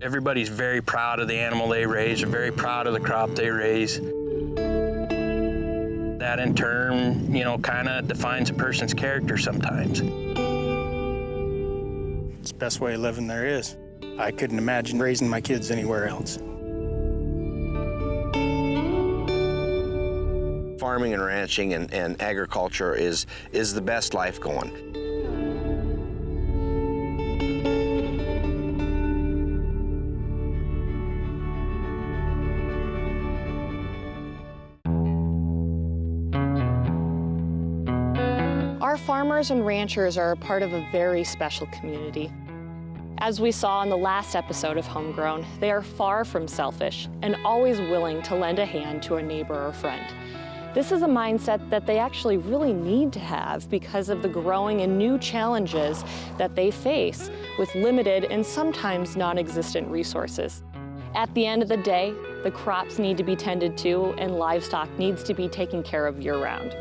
Everybody's very proud of the animal they raise, they're very proud of the crop they raise. That in turn, kind of defines a person's character sometimes. It's the best way of living there is. I couldn't imagine raising my kids anywhere else. Farming and ranching and agriculture is the best life going. Our farmers and ranchers are a part of a very special community. As we saw in the last episode of Homegrown, they are far from selfish and always willing to lend a hand to a neighbor or friend. This is a mindset that they actually really need to have because of the growing and new challenges that they face with limited and sometimes non-existent resources. At the end of the day, the crops need to be tended to and livestock needs to be taken care of year-round.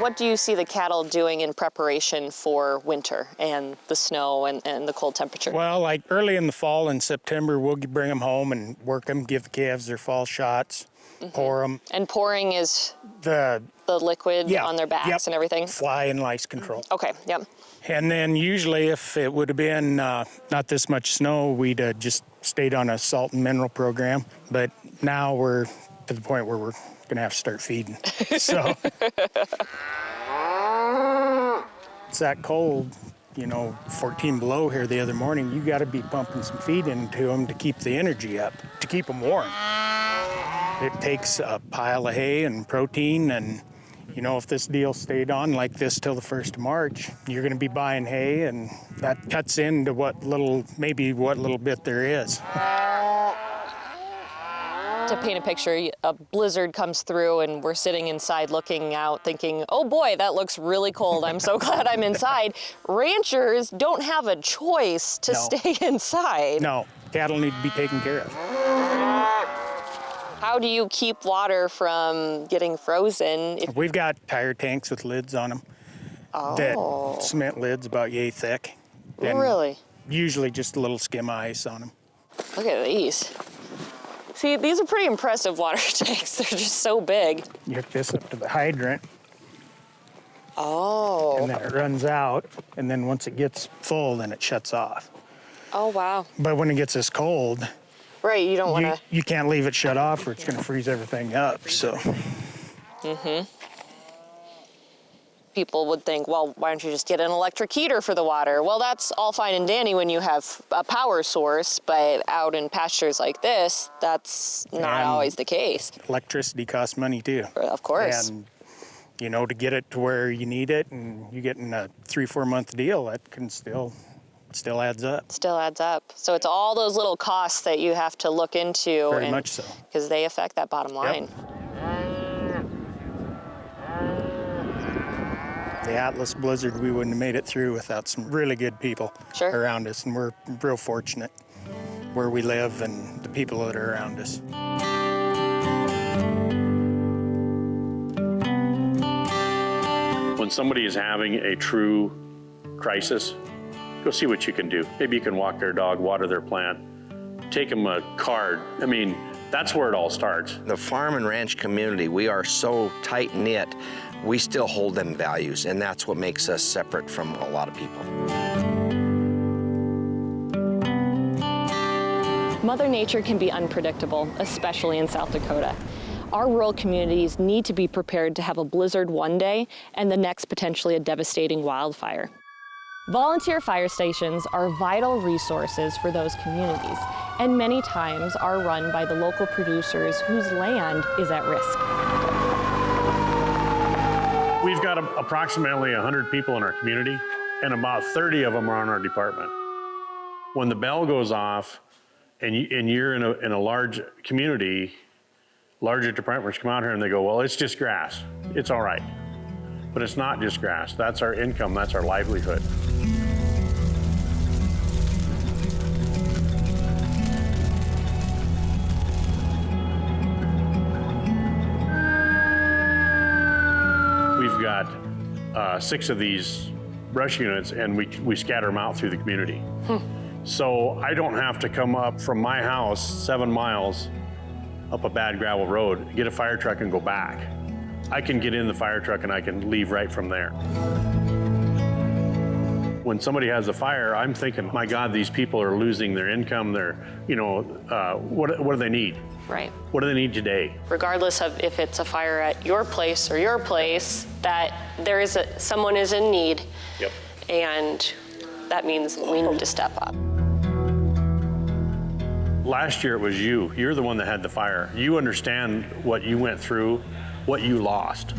What do you see the cattle doing in preparation for winter and the snow and the cold temperature? Well, like early in the fall in September, we'll bring them home and work them, give the calves their fall shots, pour them. And pouring is the liquid on their backs and everything? Fly and lice control. Okay, yep. And then usually if it would have been not this much snow, we'd just stayed on a salt and mineral program. But now we're to the point where we're gonna have to start feeding. So it's that cold, 14 below here the other morning. You got to be pumping some feed into them to keep the energy up, to keep them warm. It takes a pile of hay and protein, and if this deal stayed on like this till the 1st of March, you're going to be buying hay, and that cuts into what little bit there is. To paint a picture, a blizzard comes through and we're sitting inside looking out thinking, oh boy, that looks really cold. I'm so glad I'm inside. Ranchers don't have a choice to stay inside. No, cattle need to be taken care of. How do you keep water from getting frozen? We've got tire tanks with lids on them. That cement lids about yay thick. Really? Usually just a little skim of ice on them. Look at these. See, these are pretty impressive water tanks. They're just so big. You hook this up to the hydrant. Oh. And then it runs out, and then once it gets full, then it shuts off. Oh, wow. But when it gets this cold, right, you don't want to... You can't leave it shut off or it's going to freeze everything up, so... People would think, well, why don't you just get an electric heater for the water? Well, that's all fine and dandy when you have a power source, but out in pastures like this, that's not always the case. Electricity costs money too. Of course. And, to get it to where you need it and you get in a 3-4 month deal, that can still adds up. Still adds up. So it's all those little costs that you have to look into. Very much so. Because they affect that bottom line. Yep. The Atlas blizzard, we wouldn't have made it through without some really good people around us, and we're real fortunate where we live and the people that are around us. When somebody is having a true crisis, go see what you can do. Maybe you can walk their dog, water their plant, take them a card. I mean, that's where it all starts. The farm and ranch community, we are so tight-knit. We still hold them values, and that's what makes us separate from a lot of people. Mother Nature can be unpredictable, especially in South Dakota. Our rural communities need to be prepared to have a blizzard one day and the next potentially a devastating wildfire. Volunteer fire stations are vital resources for those communities, and many times are run by the local producers whose land is at risk. We've got approximately 100 people in our community, and about 30 of them are on our department. When the bell goes off, and you're in a large community, larger departments come out here and they go, well, it's just grass. It's all right. But it's not just grass. That's our income. That's our livelihood. we've got 6 of these brush units, and we scatter them out through the community. So I don't have to come up from my house 7 miles up a bad gravel road, get a fire truck and go back. I can get in the fire truck and I can leave right from there. When somebody has a fire, I'm thinking, my God, these people are losing their income. They're, what do they need? Right. What do they need today? Regardless of if it's a fire at your place or your place, that there is someone is in need. Yep. And that means we need to step up. Last year it was you. You're the one that had the fire. You understand what you went through, what you lost.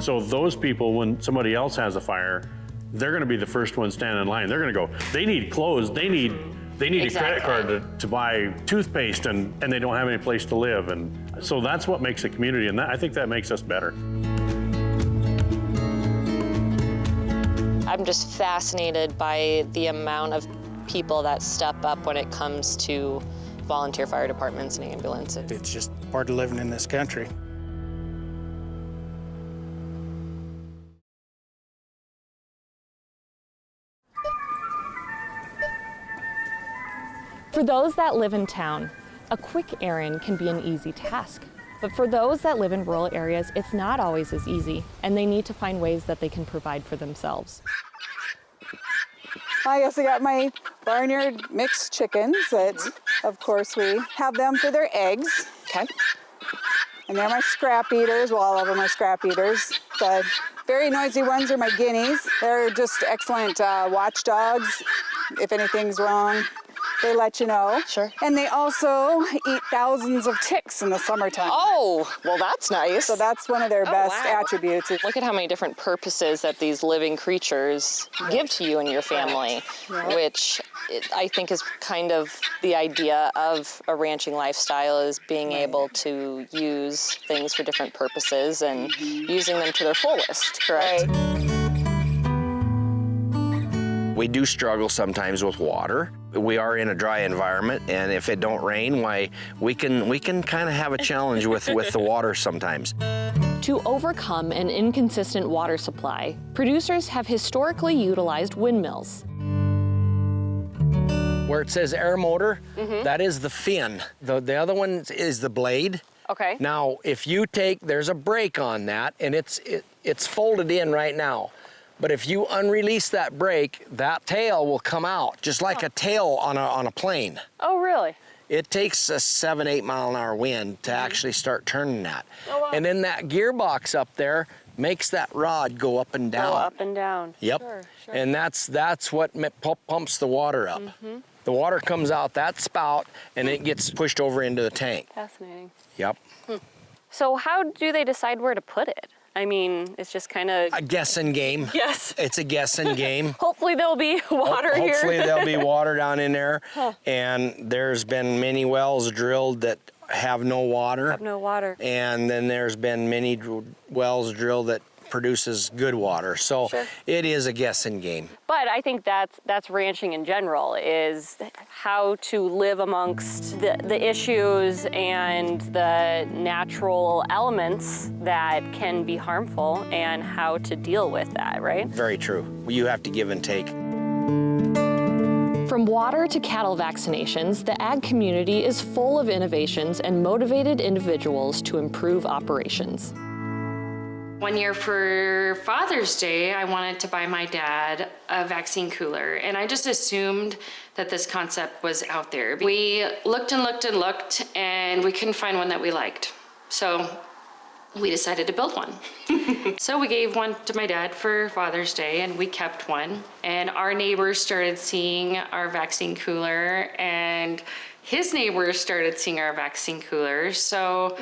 So those people, when somebody else has a fire, they're gonna be the first one standing in line. They're gonna go, they need clothes, they need a credit card to buy toothpaste, and they don't have any place to live. And so that's what makes a community, and I think that makes us better. I'm just fascinated by the amount of people that step up when it comes to volunteer fire departments and ambulances. It's just part of living in this country. For those that live in town, a quick errand can be an easy task. But for those that live in rural areas, it's not always as easy, and they need to find ways that they can provide for themselves. I guess I got my barnyard mixed chickens that, of course, we have them for their eggs. Okay. And they're my scrap eaters. Well, all of them are scrap eaters. The very noisy ones are my guineas. They're just excellent watchdogs. If anything's wrong, they let you know. Sure. And they also eat thousands of ticks in the summertime. Oh, well, that's nice. So that's one of their best wow. attributes. Look at how many different purposes that these living creatures give to you and your family, which I think is kind of the idea of a ranching lifestyle, is being able to use things for different purposes and using them to their fullest, correct? We do struggle sometimes with water. We are in a dry environment, and if it don't rain, why we can kind of have a challenge with the water sometimes. To overcome an inconsistent water supply, producers have historically utilized windmills. Where it says air motor, that is the fin. The other one is the blade. Okay. Now, if you there's a brake on that, and it's folded in right now. But if you unrelease that brake, that tail will come out, just like a tail on a plane. Oh, really? It takes a 7-8 mile an hour wind to actually start turning that. Oh, wow. And then that gearbox up there makes that rod go up and down. Go up and down. Yep. Sure. And that's what pumps the water up. The water comes out that spout, and it gets pushed over into the tank. Fascinating. Yep. So how do they decide where to put it? I mean, it's just kind of... A guessing game. Yes. It's a guessing game. Hopefully there'll be water here. Hopefully there'll be water down in there. And there's been many wells drilled that have no water. No water. And then there's been many wells drilled that produces good water. So it is a guessing game. But I think that's ranching in general, is how to live amongst the issues and the natural elements that can be harmful, and how to deal with that, right? Very true. You have to give and take. From water to cattle vaccinations, the ag community is full of innovations and motivated individuals to improve operations. One year for Father's Day, I wanted to buy my dad a vaccine cooler, and I just assumed that this concept was out there. We looked and looked and looked, and we couldn't find one that we liked. So we decided to build one. So we gave one to my dad for Father's Day, and we kept one. And our neighbors started seeing our vaccine cooler, and his neighbors started seeing our vaccine cooler. So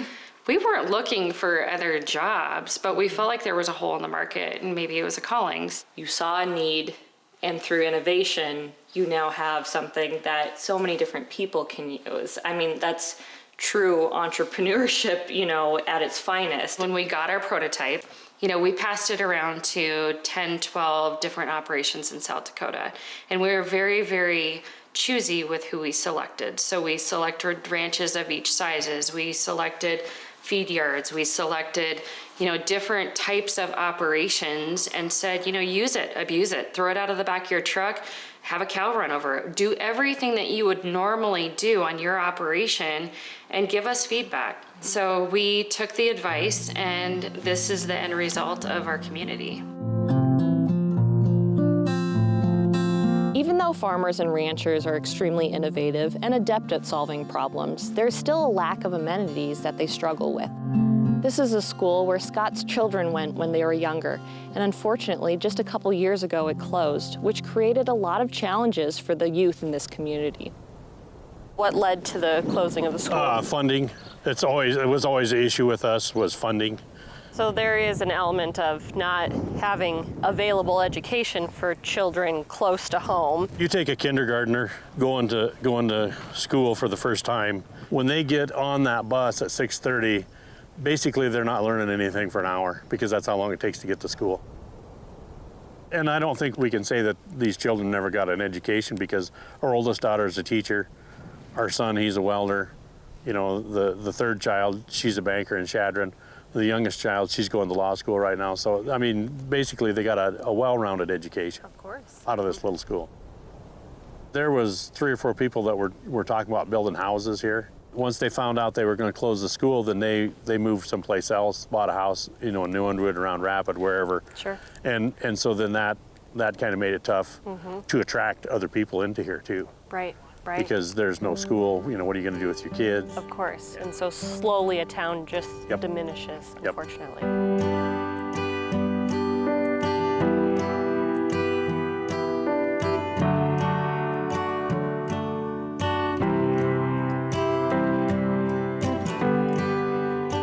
we weren't looking for other jobs, but we felt like there was a hole in the market, and maybe it was a calling. You saw a need, and through innovation, you now have something that so many different people can use. I mean, that's true entrepreneurship, at its finest. When we got our prototype, we passed it around to 10, 12 different operations in South Dakota, and we were very, very choosy with who we selected. So we selected ranches of each sizes. We selected feed yards. We selected, different types of operations and said, use it, abuse it, throw it out of the back of your truck, have a cow run over it. Do everything that you would normally do on your operation and give us feedback. So we took the advice, and this is the end result of our community. Even though farmers and ranchers are extremely innovative and adept at solving problems, there's still a lack of amenities that they struggle with. This is a school where Scott's children went when they were younger, and unfortunately, just a couple years ago it closed, which created a lot of challenges for the youth in this community. What led to the closing of the school? Funding. It was always the issue with us, was funding. So there is an element of not having available education for children close to home. You take a kindergartner going to school for the first time. When they get on that bus at 6:30, basically they're not learning anything for an hour, because that's how long it takes to get to school. And I don't think we can say that these children never got an education, because our oldest daughter is a teacher. Our son, he's a welder. The third child, she's a banker in Chadron. The youngest child, she's going to law school right now. So, basically they got a well-rounded education. Of course. Out of this little school. There was 3 or 4 people that were talking about building houses here. Once they found out they were going to close the school, then they moved someplace else, bought a house, in New Underwood, around Rapid, wherever. Sure. And so then that kind of made it tough to attract other people into here too. Right. Because there's no school, what are you going to do with your kids? Of course. And so slowly a town just diminishes, unfortunately.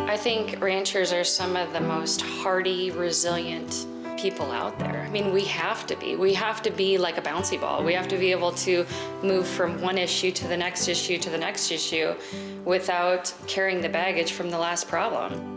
I think ranchers are some of the most hardy, resilient people out there. We have to be. We have to be like a bouncy ball. We have to be able to move from one issue to the next issue to the next issue without carrying the baggage from the last problem.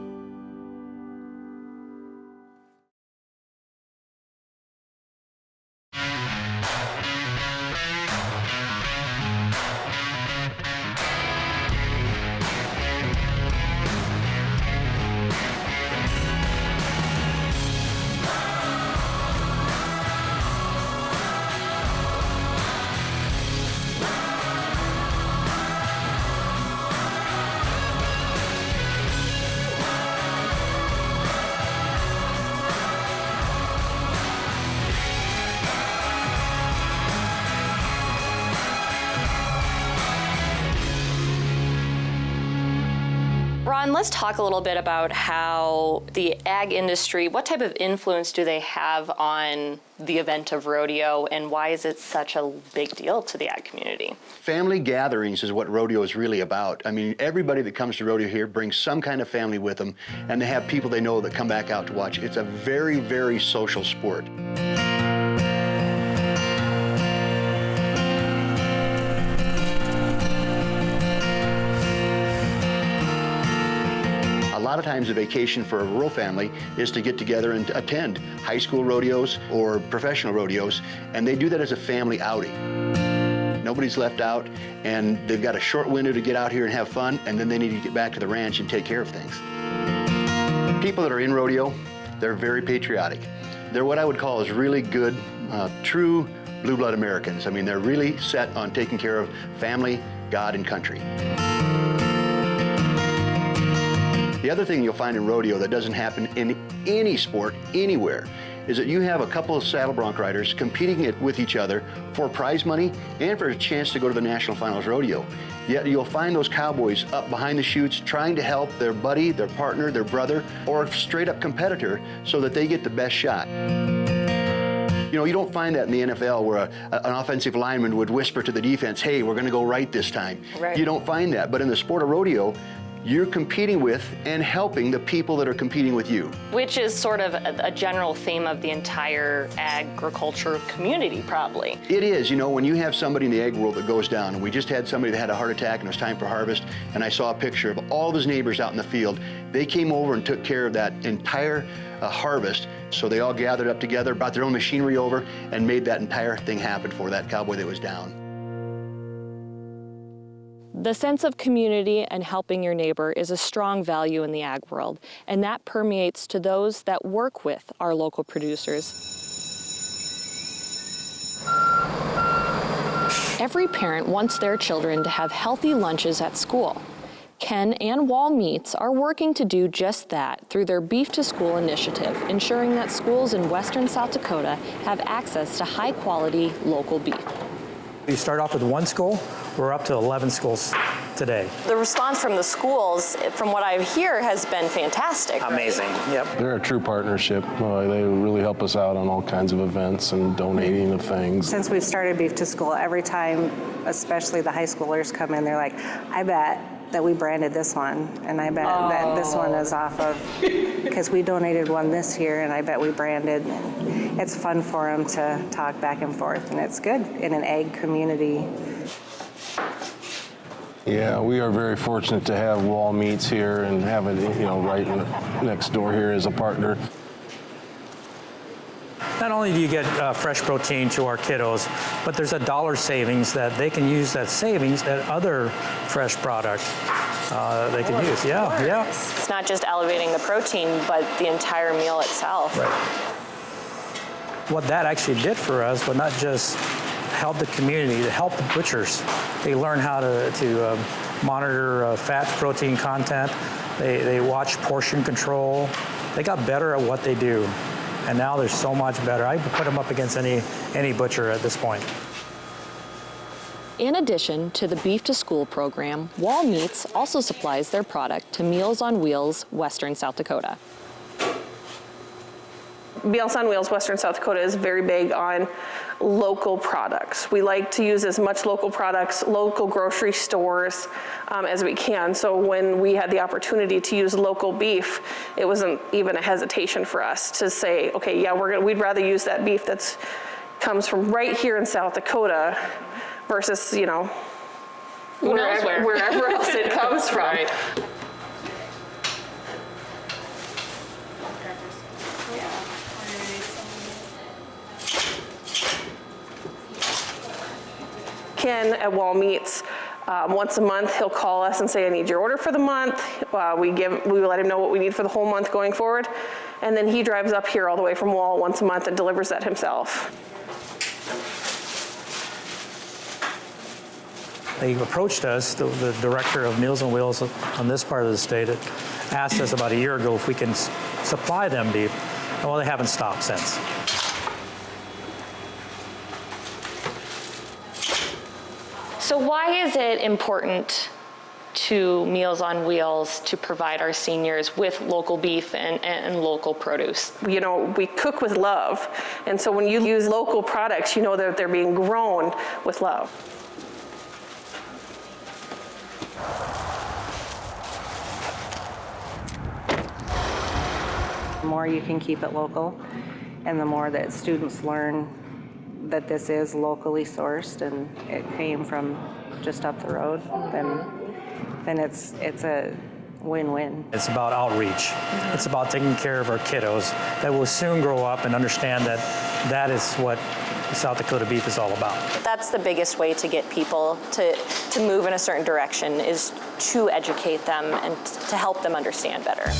Ron, let's talk a little bit about how the ag industry, what type of influence do they have on the event of rodeo, and why is it such a big deal to the ag community? Family gatherings is what rodeo is really about. Everybody that comes to rodeo here brings some kind of family with them, and they have people they know that come back out to watch. It's a very, very social sport. A lot of times a vacation for a rural family is to get together and attend high school rodeos or professional rodeos, and they do that as a family outing. Nobody's left out, and they've got a short window to get out here and have fun, and then they need to get back to the ranch and take care of things. People that are in rodeo, they're very patriotic. They're what I would call is really good, true blue blood Americans. They're really set on taking care of family, God, and country. The other thing you'll find in rodeo that doesn't happen in any sport anywhere is that you have a couple of saddle bronc riders competing with each other for prize money and for a chance to go to the National Finals Rodeo. Yet you'll find those cowboys up behind the chutes trying to help their buddy, their partner, their brother, or a straight up competitor so that they get the best shot. You don't find that in the NFL where an offensive lineman would whisper to the defense, hey, we're going to go right this time. Right. You don't find that. But in the sport of rodeo, you're competing with and helping the people that are competing with you. Which is sort of a general theme of the entire agriculture community, probably. It is. When you have somebody in the ag world that goes down, and we just had somebody that had a heart attack and it was time for harvest, and I saw a picture of all of his neighbors out in the field. They came over and took care of that entire harvest. So they all gathered up together, brought their own machinery over, and made that entire thing happen for that cowboy that was down. The sense of community and helping your neighbor is a strong value in the ag world, and that permeates to those that work with our local producers. Every parent wants their children to have healthy lunches at school. Ken and Wall Meats are working to do just that through their Beef to School initiative, ensuring that schools in western South Dakota have access to high-quality local beef. We start off with one school. We're up to 11 schools today. The response from the schools, from what I hear, has been fantastic. Amazing. Yep. They're a true partnership. They really help us out on all kinds of events and donating of things. Since we've started Beef to School, every time, especially the high schoolers come in, they're like, I bet that we branded this one, and I bet that this one is off of, because we donated one this year, and I bet we branded. It's fun for them to talk back and forth, and it's good in an ag community. Yeah, we are very fortunate to have Wall Meats here and have it, right next door here as a partner. Not only do you get fresh protein to our kiddos, but there's a dollar savings that they can use that savings at other fresh product they can use. Yeah. It's not just elevating the protein, but the entire meal itself. Right. What that actually did for us was not just help the community, to help the butchers. They learn how to monitor fat protein content. They watch portion control. They got better at what they do. And now they're so much better. I put them up against any butcher at this point. In addition to the Beef to School program, Wall Meats also supplies their product to Meals on Wheels, Western South Dakota. Meals on Wheels Western South Dakota is very big on local products. We like to use as much local products, local grocery stores as we can. So when we had the opportunity to use local beef, it wasn't even a hesitation for us to say, okay, yeah, we'd rather use that beef that comes from right here in South Dakota versus, wherever else it comes from. Right. Ken at Wall Meats, once a month he'll call us and say, I need your order for the month. We let him know what we need for the whole month going forward. And then he drives up here all the way from Wall once a month and delivers that himself. They approached us, the director of Meals on Wheels on this part of the state, asked us about a year ago if we can supply them beef. Well, they haven't stopped since. So why is it important to Meals on Wheels to provide our seniors with local beef and local produce? We cook with love. And so when you use local products, you know that they're being grown with love. The more you can keep it local, and the more that students learn that this is locally sourced and it came from just up the road, then it's a win-win. It's about outreach. It's about taking care of our kiddos that will soon grow up and understand that is what South Dakota beef is all about. That's the biggest way to get people to move in a certain direction, is to educate them and to help them understand better.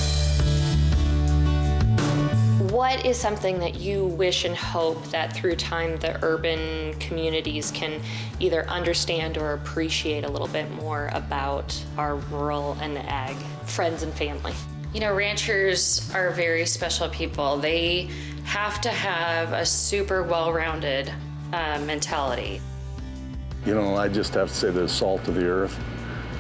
What is something that you wish and hope that through time the urban communities can either understand or appreciate a little bit more about our rural and ag friends and family? Ranchers are very special people. They have to have a super well-rounded mentality. I just have to say they're salt of the earth.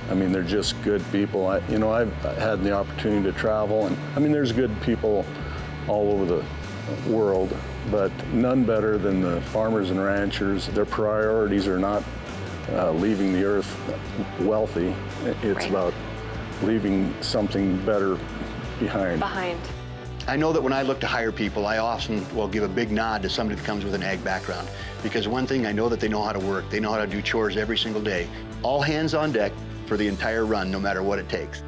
They're just good people. I've had the opportunity to travel, and there's good people all over the world, but none better than the farmers and ranchers. Their priorities are not leaving the earth wealthy. It's about leaving something better behind. I know that when I look to hire people, I often will give a big nod to somebody that comes with an ag background, because one thing, I know that they know how to work. They know how to do chores every single day. All hands on deck for the entire run, no matter what it takes.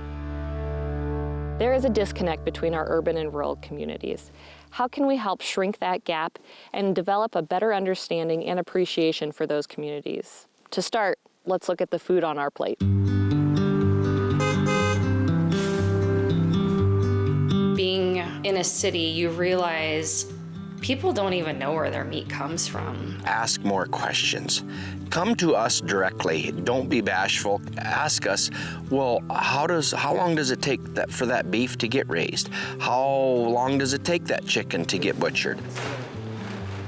There is a disconnect between our urban and rural communities. How can we help shrink that gap and develop a better understanding and appreciation for those communities? To start, let's look at the food on our plate. Being in a city, you realize people don't even know where their meat comes from. Ask more questions. Come to us directly. Don't be bashful. Ask us, well, how long does it take for that beef to get raised? How long does it take that chicken to get butchered?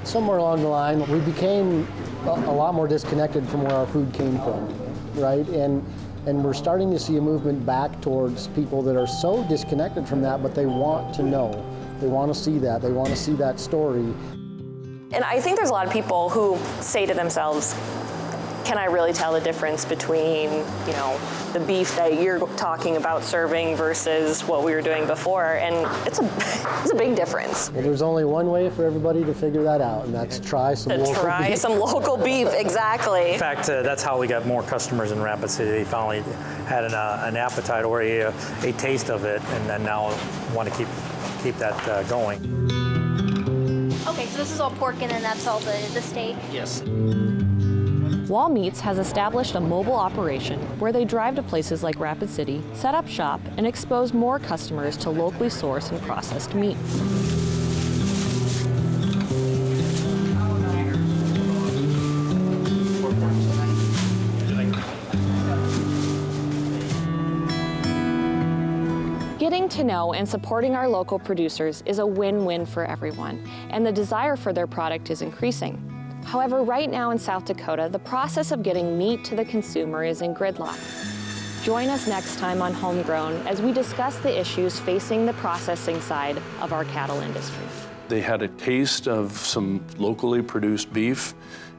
Somewhere along the line, we became a lot more disconnected from where our food came from, right? And we're starting to see a movement back towards people that are so disconnected from that, but they want to know. They want to see that. They want to see that story. And I think there's a lot of people who say to themselves, can I really tell the difference between, the beef that you're talking about serving versus what we were doing before? And it's a big difference. Well, there's only one way for everybody to figure that out, and that's try some local beef, exactly. In fact, that's how we got more customers in Rapid City. They finally had an appetite or a taste of it, and then now want to keep that going. Okay, so this is all pork and then that's all the steak? Yes. Wall Meats has established a mobile operation where they drive to places like Rapid City, set up shop, and expose more customers to locally sourced and processed meat. Getting to know and supporting our local producers is a win-win for everyone, and the desire for their product is increasing. However, right now in South Dakota, the process of getting meat to the consumer is in gridlock. Join us next time on Homegrown as we discuss the issues facing the processing side of our cattle industry. They had a taste of some locally produced beef,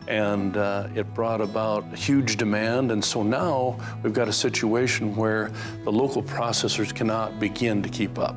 and it brought about huge demand. And so now we've got a situation where the local processors cannot begin to keep up.